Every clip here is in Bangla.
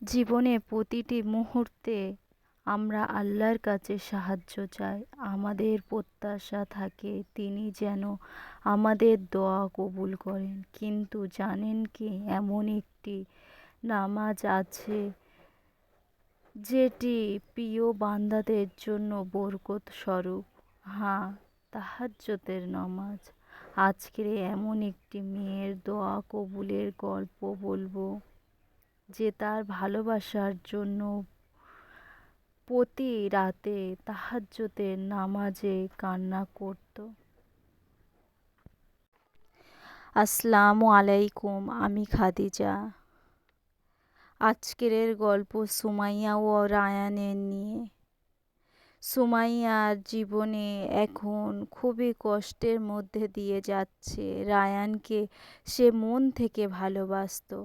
জীবনে প্রতিটি মুহূর্তে আমরা আল্লাহর কাছে সাহায্য চাই। আমাদের প্রত্যাশা থাকে তিনি যেন আমাদের দোয়া কবুল করেন। কিন্তু জানেন কি, এমন একটি নামাজ আছে যেটি প্রিয় বান্দাদের জন্য বরকত স্বরূপ। হ্যাঁ, তাহাজ্জুদের নামাজ। আজকের এমন একটি মেয়ের দোয়া কবুলের গল্প বলবো, যে তার ভালোবাসার জন্য প্রতি রাতে তাহাজ্জুদের নামাজে কান্না করত। আসসালামু আলাইকুম, আমি খাদিজা। আজকের গল্প সুমাইয়া ও রায়ানের নিয়ে। সুমাইয়ার জীবনে এখন খুবই কষ্টের মধ্যে দিয়ে যাচ্ছে। রায়ানকে সে মন থেকে ভালোবাসতো,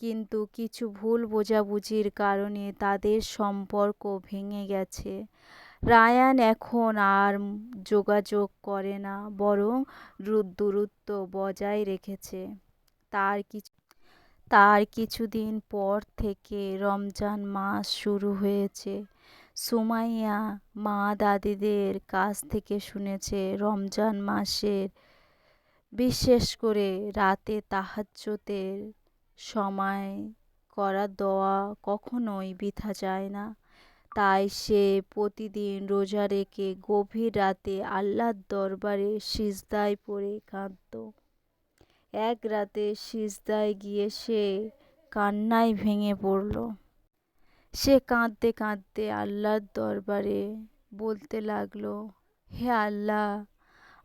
কিন্তু কিছু ভুল বোঝাবুঝির কারণে তাদের সম্পর্ক ভেঙে গেছে। রায়ান এখন আর যোগাযোগ করে না, বরং দূরত্ব বজায় রেখেছে। তার কিছুদিন পর থেকে রমজান মাস শুরু হয়েছে। সুমাইয়া মা দাদিদের কাছ থেকে শুনেছে রমজান মাসের, বিশেষ করে রাতে তাহাজ্জুদের সময় করা দোয়া কখনোই বৃথা যায় না। তাই সে প্রতিদিন রোজা রেখে গভীর রাতে আল্লাহর দরবারে সিজদায় পড়ে কাঁদত। এক রাতে সিজদায় গিয়ে সে কান্নায় ভেঙে পড়ল। সে কাঁদতে কাঁদতে আল্লাহর দরবারে বলতে লাগলো, হে আল্লাহ,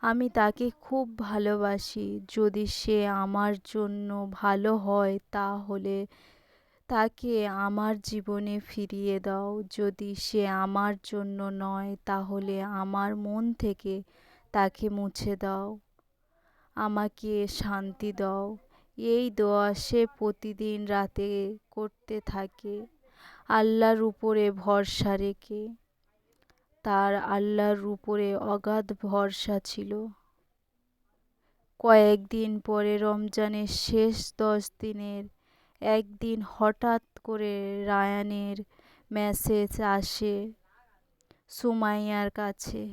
আমি তাকে খুব ভালোবাসি। যদি সে আমার জন্য ভালো হয় তাহলে তাকে আমার জীবনে ফিরিয়ে দাও। যদি সে আমার জন্য নয় তাহলে আমার মন থেকে তাকে মুছে দাও। আমাকে শান্তি দাও। এই দোয়া সে প্রতিদিন রাতে করতে থাকে, আল্লাহর উপরে ভরসা রেখে। তার আল্লাহর উপরে অগাধ ভরসা ছিল। কয়েকদিন পরে রমজানের শেষ 10 দিনের একদিন হঠাৎ করে রায়ানের মেসেজ আসে সুমাইয়ার কাছে।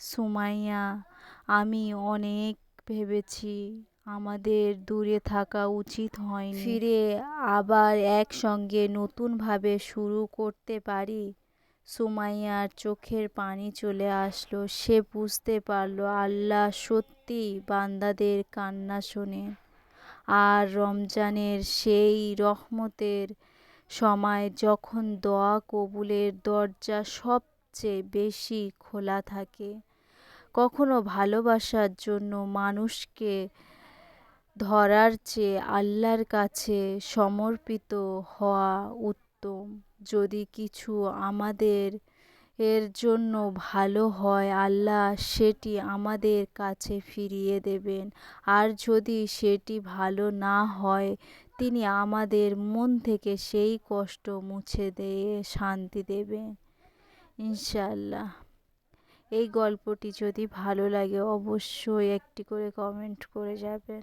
সুমাইয়া, আমি অনেক ভেবেছি আমাদের দূরে থাকা উচিত হয়নি। ফিরে আবার একসঙ্গে নতুনভাবে শুরু করতে পারি। সুমাইয়ার চোখের পানি চলে আসলো। সে বুঝতে পারল আল্লাহ সত্যিই বান্দাদের কান্না শোনেন। আর রমজানের সেই রহমতের সময় যখন দোয়া কবুলের দরজা সবচেয়ে বেশি খোলা থাকে, কখনো ভালোবাসার জন্য মানুষকে ধরার চেয়ে আল্লাহর কাছে সমর্পিত হওয়া উত্তম। যদি কিছু আমাদের এর জন্য ভালো হয়, আল্লাহ সেটি আমাদের কাছে ফিরিয়ে দেবেন। আর যদি সেটি ভালো না হয়, তিনি আমাদের মন থেকে সেই কষ্ট মুছে দিয়ে শান্তি দেবেন ইনশাআল্লাহ। এই গল্পটি যদি ভালো লাগে অবশ্যই একটি করে কমেন্ট করে যাবেন।